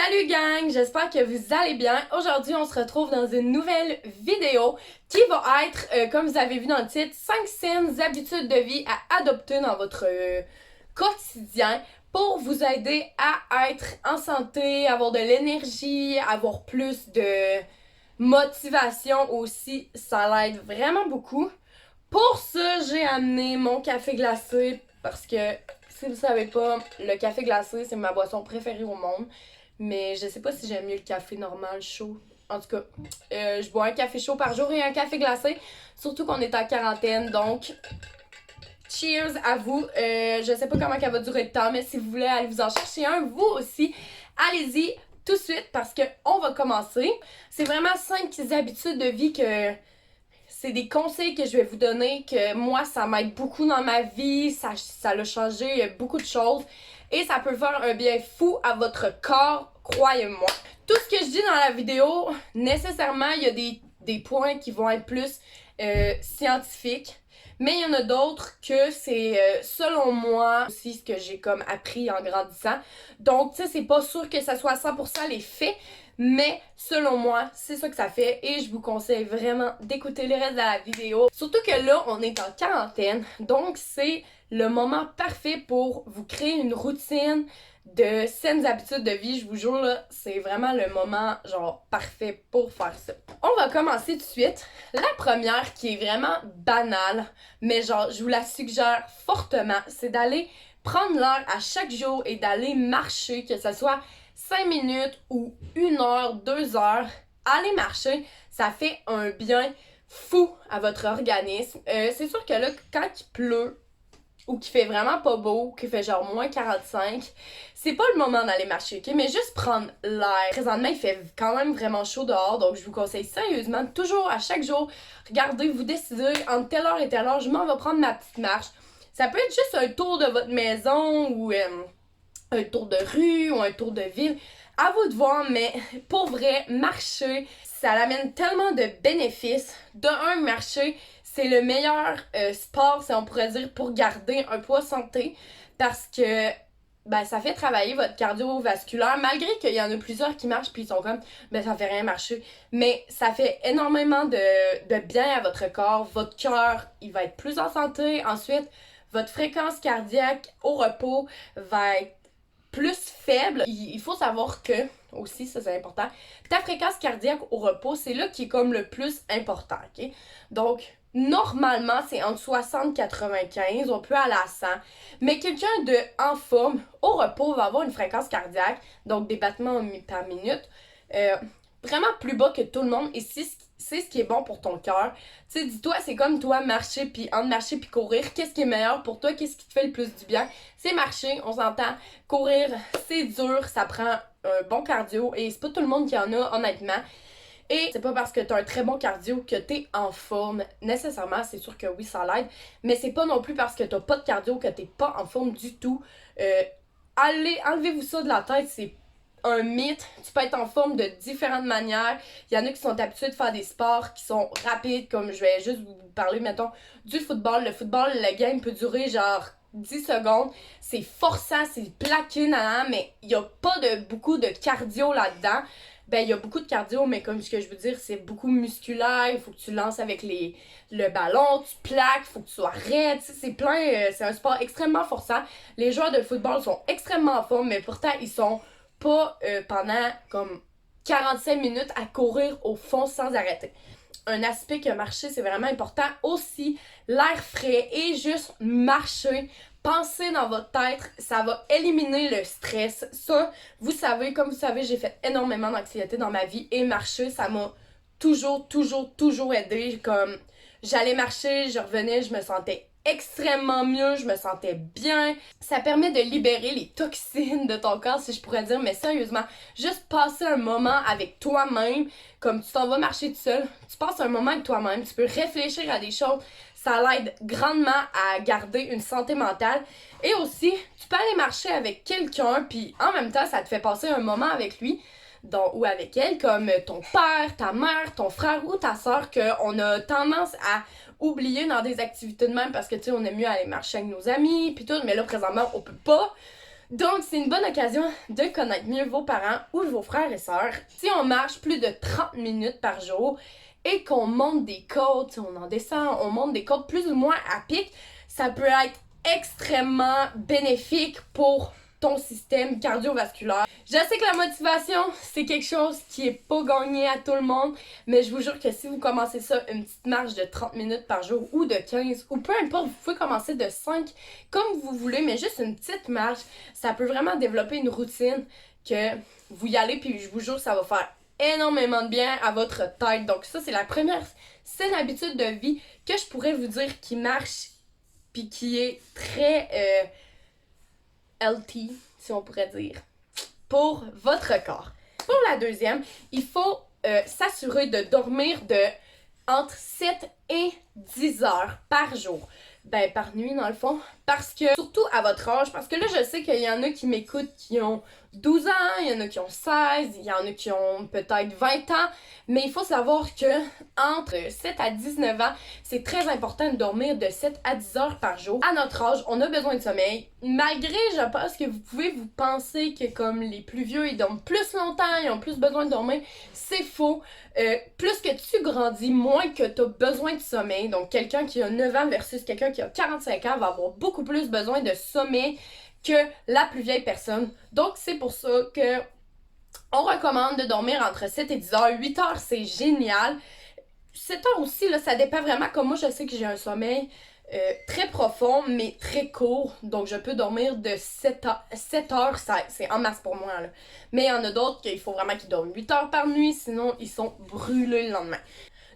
Salut gang, j'espère que vous allez bien. Aujourd'hui, on se retrouve dans une nouvelle vidéo qui va être, comme vous avez vu dans le titre, 5 saines habitudes de vie à adopter dans votre quotidien pour vous aider à être en santé, avoir de l'énergie, avoir plus de motivation aussi. Ça l'aide vraiment beaucoup. Pour ça, j'ai amené mon café glacé parce que, si vous savez pas, le café glacé, c'est ma boisson préférée au monde. Mais je sais pas si j'aime mieux le café normal chaud. En tout cas, je bois un café chaud par jour et un café glacé. Surtout qu'on est en quarantaine, donc cheers à vous. Je sais pas comment elle va durer le temps, mais si vous voulez aller vous en chercher un, vous aussi, allez-y tout de suite parce que on va commencer. C'est vraiment 5 habitudes de vie que c'est des conseils que je vais vous donner que moi, ça m'aide beaucoup dans ma vie, ça l'a changé beaucoup de choses et ça peut faire un bien fou à votre corps, croyez-moi. Tout ce que je dis dans la vidéo, nécessairement, il y a des points qui vont être plus scientifiques, mais il y en a d'autres que c'est selon moi aussi ce que j'ai comme appris en grandissant. Donc, tu sais, c'est pas sûr que ça soit 100% les faits, mais selon moi, c'est ça que ça fait et je vous conseille vraiment d'écouter le reste de la vidéo. Surtout que là, on est en quarantaine, donc c'est le moment parfait pour vous créer une routine de saines habitudes de vie. Je vous jure, là, c'est vraiment le moment genre parfait pour faire ça. On va commencer tout de suite. La première qui est vraiment banale, mais genre je vous la suggère fortement, c'est d'aller prendre l'heure à chaque jour et d'aller marcher, que ce soit 5 minutes ou 1 heure, 2 heures, aller marcher, ça fait un bien fou à votre organisme. C'est sûr que là, quand il pleut ou qu'il fait vraiment pas beau, qu'il fait genre -45, c'est pas le moment d'aller marcher, ok? Mais juste prendre l'air. Présentement, il fait quand même vraiment chaud dehors, donc je vous conseille sérieusement, toujours à chaque jour, regardez, vous décidez entre telle heure et telle heure, je m'en vais prendre ma petite marche. Ça peut être juste un tour de votre maison ou un tour de rue ou un tour de ville. À vous de voir, mais pour vrai, marcher, ça amène tellement de bénéfices. De un, marcher, c'est le meilleur sport, si on pourrait dire, pour garder un poids santé parce que ben, ça fait travailler votre cardiovasculaire, malgré qu'il y en a plusieurs qui marchent puis ils sont comme, ben ça fait rien marcher. Mais ça fait énormément de bien à votre corps. Votre cœur, il va être plus en santé. Ensuite, votre fréquence cardiaque au repos va être plus faible. Il faut savoir que, aussi, ça c'est important, ta fréquence cardiaque au repos, c'est là qui est comme le plus important, ok? Donc, normalement, c'est entre 60 et 95, on peut aller à 100, mais quelqu'un de en forme, au repos, va avoir une fréquence cardiaque, donc des battements par minute, vraiment plus bas que tout le monde, et c'est ce qui est bon pour ton cœur. Tu sais, dis-toi, c'est comme toi, marcher, puis entre marcher puis courir, qu'est-ce qui est meilleur pour toi, qu'est-ce qui te fait le plus du bien? C'est marcher, on s'entend. Courir, c'est dur, ça prend un bon cardio, et c'est pas tout le monde qui en a, honnêtement. Et c'est pas parce que t'as un très bon cardio que t'es en forme, nécessairement, c'est sûr que oui, ça l'aide, mais c'est pas non plus parce que t'as pas de cardio que t'es pas en forme du tout. Enlevez-vous ça de la tête, c'est un mythe. Tu peux être en forme de différentes manières. Il y en a qui sont habitués de faire des sports qui sont rapides, comme je vais juste vous parler, mettons, du football. Le football, la game peut durer genre 10 secondes. C'est forçant, c'est plaqué, mais il n'y a pas beaucoup de cardio là-dedans. Ben, il y a beaucoup de cardio, mais comme ce que je veux dire, c'est beaucoup musculaire. Il faut que tu lances avec le ballon, tu plaques, il faut que tu sois raide. C'est plein, c'est un sport extrêmement forçant. Les joueurs de football sont extrêmement en forme, mais pourtant, ils sont pas pendant comme 45 minutes à courir au fond sans arrêter. Un aspect que marcher, c'est vraiment important. Aussi, l'air frais et juste marcher. Penser dans votre tête, ça va éliminer le stress. Ça, vous savez, comme vous savez, j'ai fait énormément d'anxiété dans ma vie et marcher, ça m'a toujours aidé. Comme j'allais marcher, je revenais, je me sentais extrêmement mieux, je me sentais bien. Ça permet de libérer les toxines de ton corps, si je pourrais dire, mais sérieusement, juste passer un moment avec toi-même, comme tu t'en vas marcher tout seul, tu passes un moment avec toi-même, tu peux réfléchir à des choses, ça l'aide grandement à garder une santé mentale. Et aussi, tu peux aller marcher avec quelqu'un, puis en même temps, ça te fait passer un moment avec lui. Donc, ou avec elle, comme ton père, ta mère, ton frère ou ta soeur, qu'on a tendance à oublier dans des activités de même parce que, tu sais, on aime mieux aller marcher avec nos amis, puis tout, mais là, présentement, on peut pas. Donc, c'est une bonne occasion de connaître mieux vos parents ou vos frères et sœurs. Si on marche plus de 30 minutes par jour et qu'on monte des côtes, on en descend, on monte des côtes plus ou moins à pic, ça peut être extrêmement bénéfique pour ton système cardiovasculaire. Je sais que la motivation, c'est quelque chose qui est pas gagné à tout le monde, mais je vous jure que si vous commencez ça, une petite marche de 30 minutes par jour ou de 15, ou peu importe, vous pouvez commencer de 5 comme vous voulez, mais juste une petite marche, ça peut vraiment développer une routine que vous y allez, puis je vous jure, ça va faire énormément de bien à votre tête. Donc ça, c'est la première saine habitude de vie que je pourrais vous dire qui marche puis qui est très healthy, si on pourrait dire, pour votre corps. Pour la deuxième, il faut s'assurer de dormir de entre 7 et 10 heures par jour. Ben, par nuit, dans le fond. Parce que, surtout à votre âge, parce que là, je sais qu'il y en a qui m'écoutent qui ont 12 ans, il y en a qui ont 16, il y en a qui ont peut-être 20 ans, mais il faut savoir que entre 7 à 19 ans, c'est très important de dormir de 7 à 10 heures par jour. À notre âge, on a besoin de sommeil. Malgré, je pense que vous pouvez vous penser que comme les plus vieux, ils dorment plus longtemps, ils ont plus besoin de dormir, c'est faux. Plus que tu grandis, moins que tu as besoin de sommeil. Donc, quelqu'un qui a 9 ans versus quelqu'un qui a 45 ans va avoir beaucoup plus besoin de sommeil que la plus vieille personne. Donc, c'est pour ça que on recommande de dormir entre 7 et 10 heures. 8 heures, c'est génial. 7 heures aussi, là, ça dépend vraiment. Comme moi, je sais que j'ai un sommeil très profond, mais très court. Donc, je peux dormir de 7 heures. 7 heures, c'est en masse pour moi, là. Mais il y en a d'autres qu'il faut vraiment qu'ils dorment 8 heures par nuit, sinon ils sont brûlés le lendemain.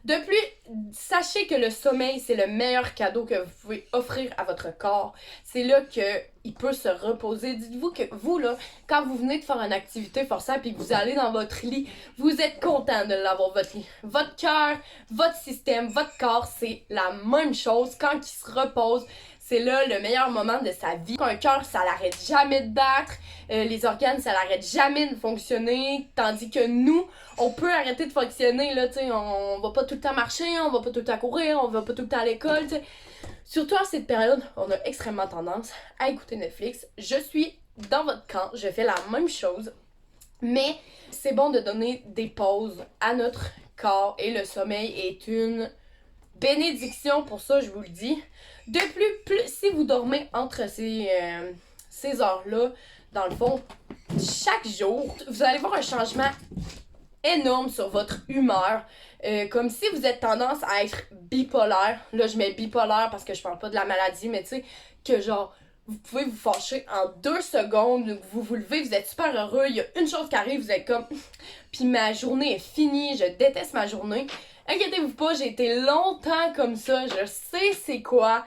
De plus, sachez que le sommeil, c'est le meilleur cadeau que vous pouvez offrir à votre corps. C'est là qu'il peut se reposer. Dites-vous que vous, là, quand vous venez de faire une activité forçable et que vous allez dans votre lit, vous êtes content de l'avoir, votre lit. Votre cœur, votre système, votre corps, c'est la même chose. Quand il se repose, c'est là le meilleur moment de sa vie. Un cœur, ça l'arrête jamais de battre. Les organes, ça l'arrête jamais de fonctionner. Tandis que nous, on peut arrêter de fonctionner, là, tu sais, on va pas tout le temps marcher, on va pas tout le temps courir, on va pas tout le temps à l'école, tu sais. Surtout en cette période, on a extrêmement tendance à écouter Netflix. Je suis dans votre camp, je fais la même chose. Mais c'est bon de donner des pauses à notre corps et le sommeil est une bénédiction pour ça, je vous le dis. De plus si vous dormez entre ces heures-là, dans le fond, chaque jour, vous allez voir un changement énorme sur votre humeur. Comme si vous êtes tendance à être bipolaire. Là, je mets bipolaire parce que je parle pas de la maladie, mais tu sais, que genre, vous pouvez vous fâcher en 2 secondes, vous vous levez, vous êtes super heureux, il y a une chose qui arrive, vous êtes comme puis ma journée est finie, je déteste ma journée. Inquiétez-vous pas, j'ai été longtemps comme ça, je sais c'est quoi.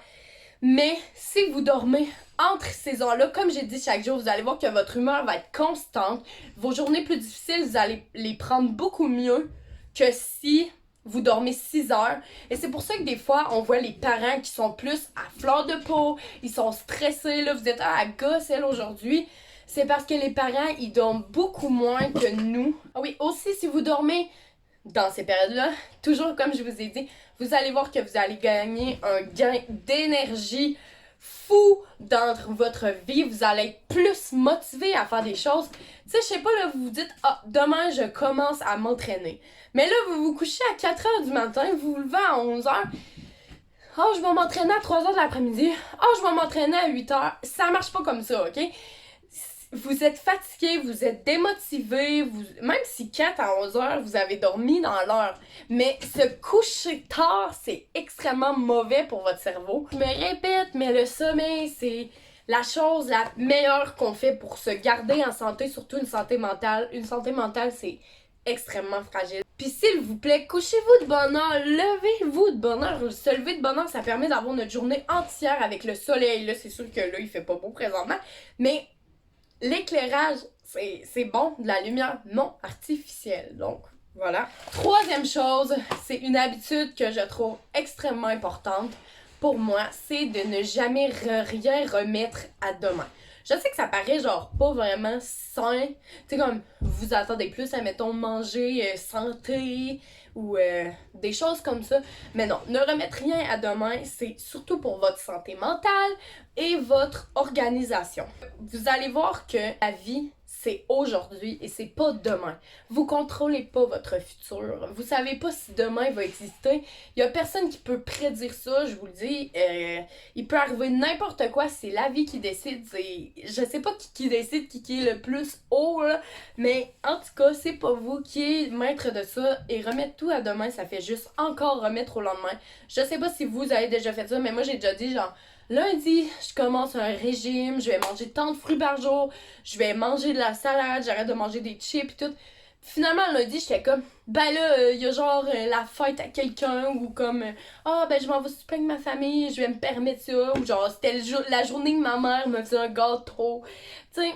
Mais si vous dormez entre ces heures-là, comme j'ai dit chaque jour, vous allez voir que votre humeur va être constante. Vos journées plus difficiles, vous allez les prendre beaucoup mieux que si vous dormez 6 heures. Et c'est pour ça que des fois, on voit les parents qui sont plus à fleur de peau, ils sont stressés, là, vous êtes à gosse, elle, aujourd'hui. C'est parce que les parents, ils dorment beaucoup moins que nous. Ah oui, aussi, si vous dormez dans ces périodes-là, toujours comme je vous ai dit, vous allez voir que vous allez gagner un gain d'énergie fou dans votre vie. Vous allez être plus motivé à faire des choses. Tu sais, je sais pas, là, vous vous dites, ah, demain, je commence à m'entraîner. Mais là, vous vous couchez à 4 heures du matin, vous vous levez à 11 heures. Ah, je vais m'entraîner à 3 heures de l'après-midi. Ah, je vais m'entraîner à 8 heures. Ça marche pas comme ça, ok? Vous êtes fatigué, vous êtes démotivé, même si 4 à 11 heures, vous avez dormi dans l'heure. Mais se coucher tard, c'est extrêmement mauvais pour votre cerveau. Je me répète, mais le sommeil, c'est la chose la meilleure qu'on fait pour se garder en santé, surtout une santé mentale. Une santé mentale, c'est extrêmement fragile. Puis s'il vous plaît, couchez-vous de bonne heure, levez-vous de bonne heure. Se lever de bonne heure, ça permet d'avoir notre journée entière avec le soleil. Là, c'est sûr que là, il fait pas beau présentement, mais l'éclairage, c'est bon, de la lumière non artificielle. Donc, voilà. Troisième chose, c'est une habitude que je trouve extrêmement importante pour moi, c'est de ne jamais rien remettre à demain. Je sais que ça paraît genre pas vraiment sain. Tu sais, comme vous attendez plus à, mettons, manger santé ou des choses comme ça. Mais non, ne remettre rien à demain, c'est surtout pour votre santé mentale et votre organisation. Vous allez voir que la vie, c'est aujourd'hui et c'est pas demain. Vous contrôlez pas votre futur. Vous savez pas si demain va exister. Il y a personne qui peut prédire ça, je vous le dis. Il peut arriver n'importe quoi, c'est la vie qui décide. Je sais pas qui décide, qui est le plus haut, là, mais en tout cas, c'est pas vous qui êtes maître de ça. Et remettre tout à demain, ça fait juste encore remettre au lendemain. Je sais pas si vous avez déjà fait ça, mais moi j'ai déjà dit genre lundi, je commence un régime, je vais manger tant de fruits par jour, je vais manger de la salade, j'arrête de manger des chips et tout. Finalement, lundi, j'étais comme, ben là, il y a genre la fête à quelqu'un, ou comme, ben je m'en vais souper avec ma famille, je vais me permettre ça, ou genre, c'était la journée que ma mère me faisait un gâteau. Tu sais,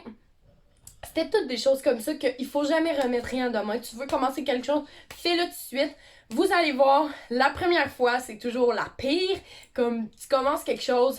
c'était toutes des choses comme ça qu'il faut jamais remettre rien demain. Tu veux commencer quelque chose, fais-le tout de suite. Vous allez voir, la première fois, c'est toujours la pire. Comme tu commences quelque chose,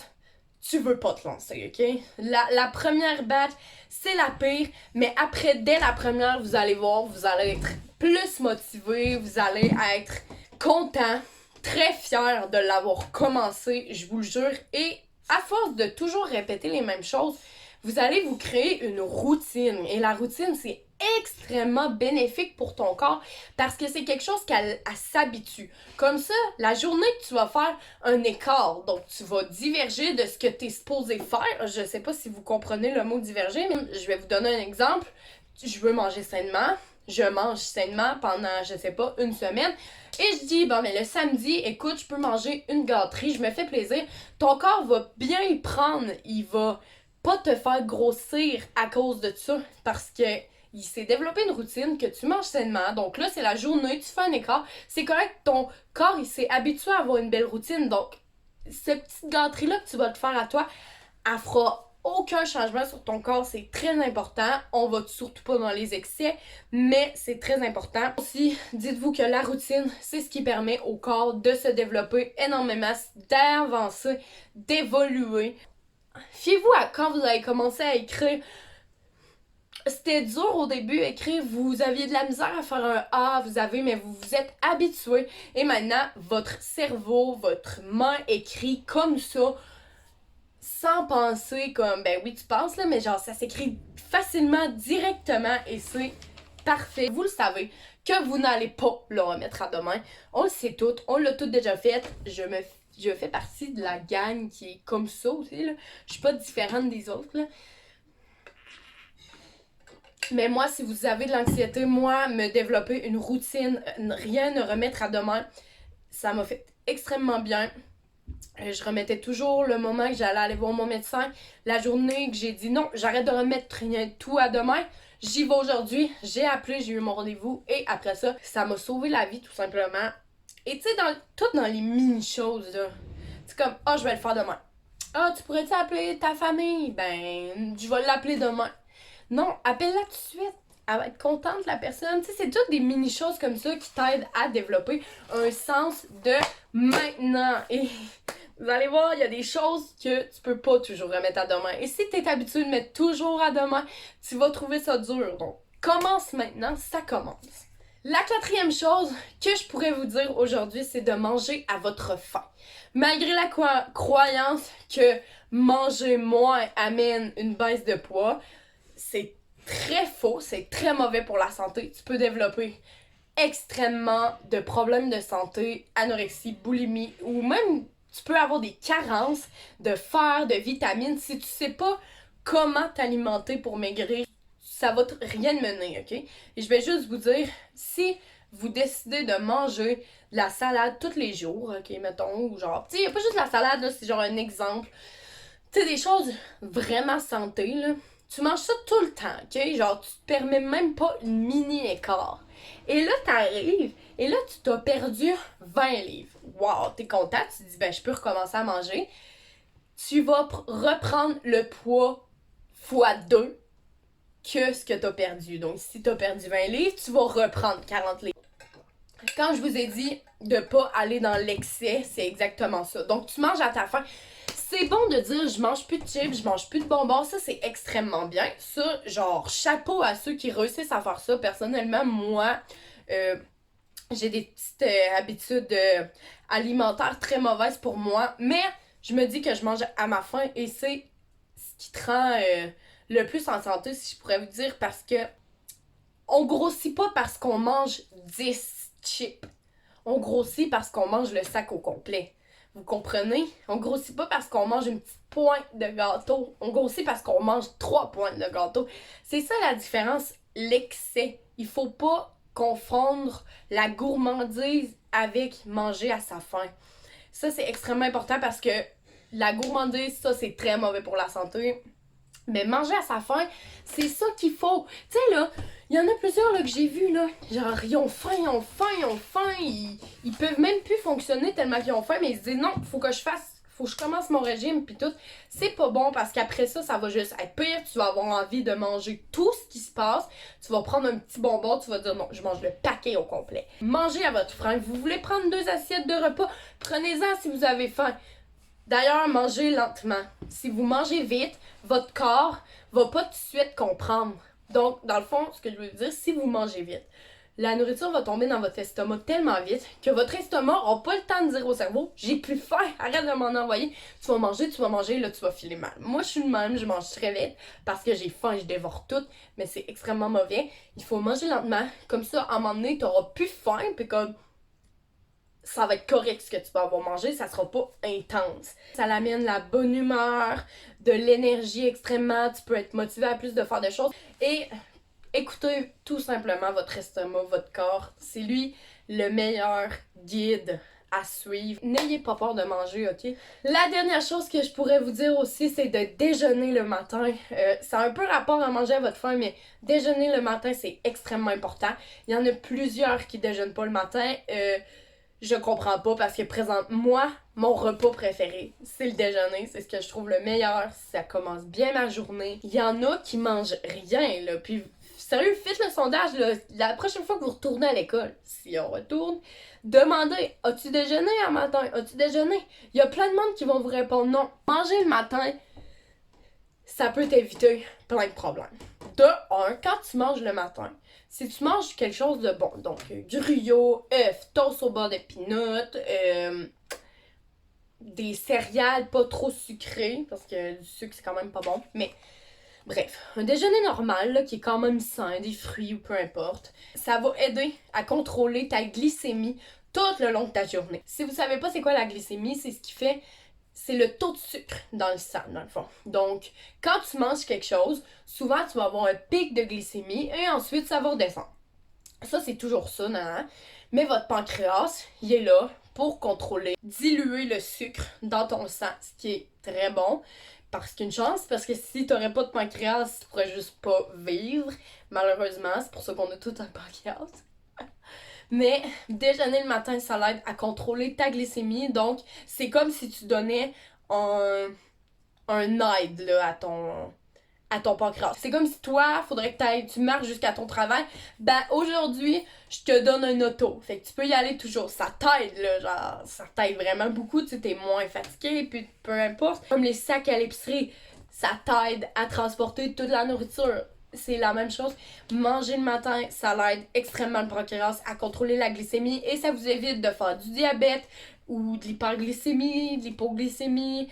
tu veux pas te lancer, ok? La première batch, c'est la pire, mais après, dès la première, vous allez voir, vous allez être plus motivé, vous allez être content, très fier de l'avoir commencé, je vous le jure. Et à force de toujours répéter les mêmes choses, vous allez vous créer une routine. Et la routine, c'est extrêmement bénéfique pour ton corps parce que c'est quelque chose qu'elle s'habitue. Comme ça, la journée que tu vas faire un écart, donc tu vas diverger de ce que tu es supposé faire. Je sais pas si vous comprenez le mot diverger, mais je vais vous donner un exemple. Je veux manger sainement. Je mange sainement pendant, je sais pas, une semaine. Et je dis, bon, mais le samedi, écoute, je peux manger une gâterie, je me fais plaisir. Ton corps va bien y prendre. Il va pas te faire grossir à cause de ça parce que il s'est développé une routine que tu manges sainement. Donc là, c'est la journée, tu fais un écart. C'est correct, ton corps, il s'est habitué à avoir une belle routine. Donc, cette petite gâterie-là que tu vas te faire à toi, elle fera aucun changement sur ton corps. C'est très important. On va surtout pas dans les excès, mais c'est très important. Aussi, dites-vous que la routine, c'est ce qui permet au corps de se développer énormément, d'avancer, d'évoluer. Fiez-vous à quand vous avez commencé à écrire. C'était dur au début, écrire, vous aviez de la misère à faire un A, mais vous vous êtes habitué. Et maintenant, votre cerveau, votre main écrit comme ça, sans penser comme, ben oui, tu penses là, mais genre, ça s'écrit facilement, directement, et c'est parfait. Vous le savez que vous n'allez pas le remettre à demain. On le sait tout, on l'a tout déjà fait. Je fais partie de la gang qui est comme ça aussi, là. Je suis pas différente des autres, là. Mais moi, si vous avez de l'anxiété, moi, me développer une routine, rien ne remettre à demain, ça m'a fait extrêmement bien. Je remettais toujours le moment que j'allais aller voir mon médecin. La journée que j'ai dit non, j'arrête de remettre rien tout à demain. J'y vais aujourd'hui, j'ai appelé, j'ai eu mon rendez-vous et après ça, ça m'a sauvé la vie tout simplement. Et tu sais, tout dans les mini-choses, là. C'est comme, je vais le faire demain. Tu pourrais-tu appeler ta famille? Ben, je vais l'appeler demain. Non, appelle-la tout de suite. Elle va être contente, la personne. Tu sais, c'est toutes des mini-choses comme ça qui t'aident à développer un sens de maintenant. Et vous allez voir, il y a des choses que tu peux pas toujours remettre à demain. Et si t'es habitué de mettre toujours à demain, tu vas trouver ça dur. Donc, commence maintenant, ça commence. La quatrième chose que je pourrais vous dire aujourd'hui, c'est de manger à votre faim. Malgré la croyance que manger moins amène une baisse de poids, c'est très faux, c'est très mauvais pour la santé. Tu peux développer extrêmement de problèmes de santé, anorexie, boulimie, ou même tu peux avoir des carences de fer, de vitamines. Si tu sais pas comment t'alimenter pour maigrir, ça va rien mener, ok? Et je vais juste vous dire, si vous décidez de manger de la salade tous les jours, ok, mettons, ou genre, tu sais, y a pas juste la salade, là, c'est genre un exemple. Tu sais, des choses vraiment santé, là. Tu manges ça tout le temps, ok? Genre, tu te permets même pas une mini écart. Et là, t'arrives, et là, tu t'as perdu 20 livres. Wow, t'es content, tu te dis, ben, je peux recommencer à manger. Tu vas reprendre le poids fois 2 que ce que t'as perdu. Donc, si t'as perdu 20 livres, tu vas reprendre 40 livres. Quand je vous ai dit de pas aller dans l'excès, c'est exactement ça. Donc, tu manges à ta faim. C'est bon de dire je mange plus de chips, je mange plus de bonbons, ça c'est extrêmement bien. Ça, genre, chapeau à ceux qui réussissent à faire ça. Personnellement, moi, euh, j'ai des petites habitudes alimentaires très mauvaises pour moi, mais je me dis que je mange à ma faim et c'est ce qui te rend le plus en santé, si je pourrais vous dire, parce que on grossit pas parce qu'on mange 10 chips. On grossit parce qu'on mange le sac au complet. Vous comprenez? On grossit pas parce qu'on mange une petite pointe de gâteau. On grossit parce qu'on mange 3 pointes de gâteau. C'est ça la différence, l'excès. Il faut pas confondre la gourmandise avec manger à sa faim. Ça, c'est extrêmement important parce que la gourmandise, ça, c'est très mauvais pour la santé. Mais manger à sa faim, c'est ça qu'il faut. Tu sais, là, il y en a plusieurs là, que j'ai vus, là. Genre, ils ont faim, ils ont faim, ils ont faim. Ils peuvent même plus fonctionner tellement qu'ils ont faim, mais ils se disent non, faut que je fasse, faut que je commence mon régime, puis tout. C'est pas bon parce qu'après ça, ça va juste être pire. Tu vas avoir envie de manger tout ce qui se passe. Tu vas prendre un petit bonbon, tu vas dire non, je mange le paquet au complet. Mangez à votre faim. Vous voulez prendre 2 assiettes de repas, prenez-en si vous avez faim. D'ailleurs, mangez lentement. Si vous mangez vite, votre corps va pas tout de suite comprendre. Donc, dans le fond, ce que je veux dire, si vous mangez vite, la nourriture va tomber dans votre estomac tellement vite que votre estomac n'aura pas le temps de dire au cerveau « J'ai plus faim, arrête de m'en envoyer. » Tu vas manger, là, tu vas filer mal. Moi, je suis de même, je mange très vite parce que j'ai faim, je dévore tout, mais c'est extrêmement mauvais. Il faut manger lentement. Comme ça, à un moment donné, tu n'auras plus faim, puis comme ça va être correct ce que tu vas avoir mangé, ça sera pas intense. Ça l'amène la bonne humeur, de l'énergie extrêmement, tu peux être motivé à plus de faire des choses. Et écoutez tout simplement votre estomac, votre corps. C'est lui le meilleur guide à suivre. N'ayez pas peur de manger, ok? La dernière chose que je pourrais vous dire aussi, c'est de déjeuner le matin. Ça a un peu rapport à manger à votre faim, mais déjeuner le matin, c'est extrêmement important. Il y en a plusieurs qui déjeunent pas le matin. Je comprends pas parce que moi, mon repas préféré, c'est le déjeuner. C'est ce que je trouve le meilleur. Ça commence bien ma journée. Il y en a qui mangent rien, là. Puis, sérieux, faites le sondage, là. La prochaine fois que vous retournez à l'école, si on retourne, demandez, as-tu déjeuné un matin? As-tu déjeuné? Il y a plein de monde qui vont vous répondre non. Manger le matin, ça peut t'éviter plein de problèmes. De un, quand tu manges le matin, si tu manges quelque chose de bon, donc gruyot, œufs, toast au beurre de peanut, des céréales pas trop sucrées, parce que du sucre c'est quand même pas bon, mais bref, un déjeuner normal là, qui est quand même sain, des fruits ou peu importe, ça va aider à contrôler ta glycémie tout le long de ta journée. Si vous savez pas c'est quoi la glycémie, c'est ce qui fait, c'est le taux de sucre dans le sang, dans le fond. Donc, quand tu manges quelque chose, souvent tu vas avoir un pic de glycémie et ensuite ça va redescendre. Ça, c'est toujours ça, non? Mais votre pancréas, il est là pour contrôler, diluer le sucre dans ton sang, ce qui est très bon. Parce qu'une chance, parce que si t'aurais pas de pancréas, tu pourrais juste pas vivre. Malheureusement, c'est pour ça qu'on a tout un pancréas. Mais déjeuner le matin, ça l'aide à contrôler ta glycémie. Donc, c'est comme si tu donnais un aide là, à ton pancréas. C'est comme si toi, faudrait que tu marches jusqu'à ton travail. Ben, aujourd'hui, je te donne un auto. Fait que tu peux y aller toujours. Ça t'aide, là, genre, ça t'aide vraiment beaucoup. Tu sais, t'es moins fatigué, puis peu importe. Comme les sacs à l'épicerie, ça t'aide à transporter toute la nourriture. C'est la même chose. Manger le matin, ça l'aide extrêmement le pancréas à contrôler la glycémie et ça vous évite de faire du diabète ou de l'hyperglycémie, de l'hypoglycémie.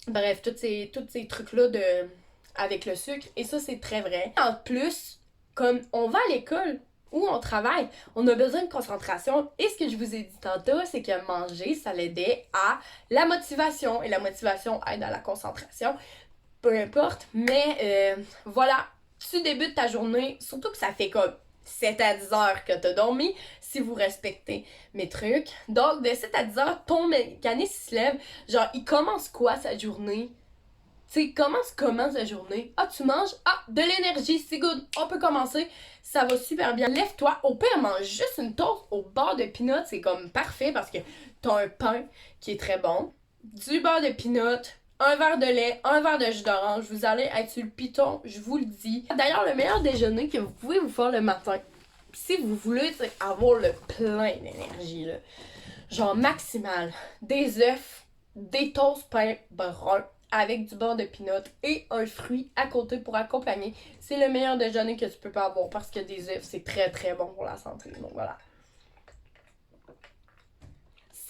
Bref, tous ces trucs-là avec le sucre. Et ça, c'est très vrai. En plus, comme on va à l'école ou on travaille, on a besoin de concentration. Et ce que je vous ai dit tantôt, c'est que manger, ça l'aidait à la motivation. Et la motivation aide à la concentration. Peu importe, mais voilà, tu débutes ta journée, surtout que ça fait comme 7 à 10 heures que t'as dormi, si vous respectez mes trucs. Donc, de 7 à 10 heures, ton mécanisme se lève, genre, il commence quoi sa journée? Tu sais, comment sa journée? Ah, tu manges? Ah, de l'énergie, c'est good, on peut commencer, ça va super bien. Lève-toi, au pire, mange juste une toast au beurre de peanut, c'est comme parfait parce que t'as un pain qui est très bon, du beurre de peanut, un verre de lait, un verre de jus d'orange. Vous allez être sur le piton, je vous le dis. D'ailleurs, le meilleur déjeuner que vous pouvez vous faire le matin, si vous voulez avoir le plein d'énergie, là, genre maximal, des œufs, des toasts pain brun avec du beurre de pinot et un fruit à côté pour accompagner. C'est le meilleur déjeuner que tu peux pas avoir parce que des œufs, c'est très très bon pour la santé. Donc voilà.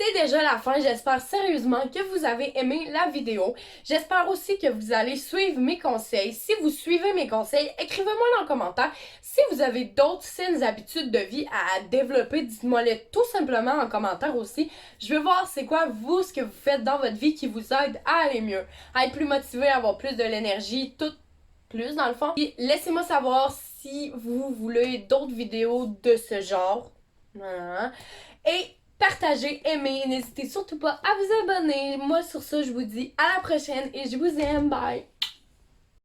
C'est déjà la fin. J'espère sérieusement que vous avez aimé la vidéo. J'espère aussi que vous allez suivre mes conseils. Si vous suivez mes conseils, écrivez-moi dans les commentaires. Si vous avez d'autres saines habitudes de vie à développer, dites-moi-les tout simplement en commentaire aussi. Je veux voir c'est quoi vous, ce que vous faites dans votre vie qui vous aide à aller mieux, à être plus motivé, à avoir plus de l'énergie, tout plus dans le fond. Et laissez-moi savoir si vous voulez d'autres vidéos de ce genre. Voilà. Et partagez, aimez, n'hésitez surtout pas à vous abonner. Moi sur ça, je vous dis à la prochaine et je vous aime. Bye!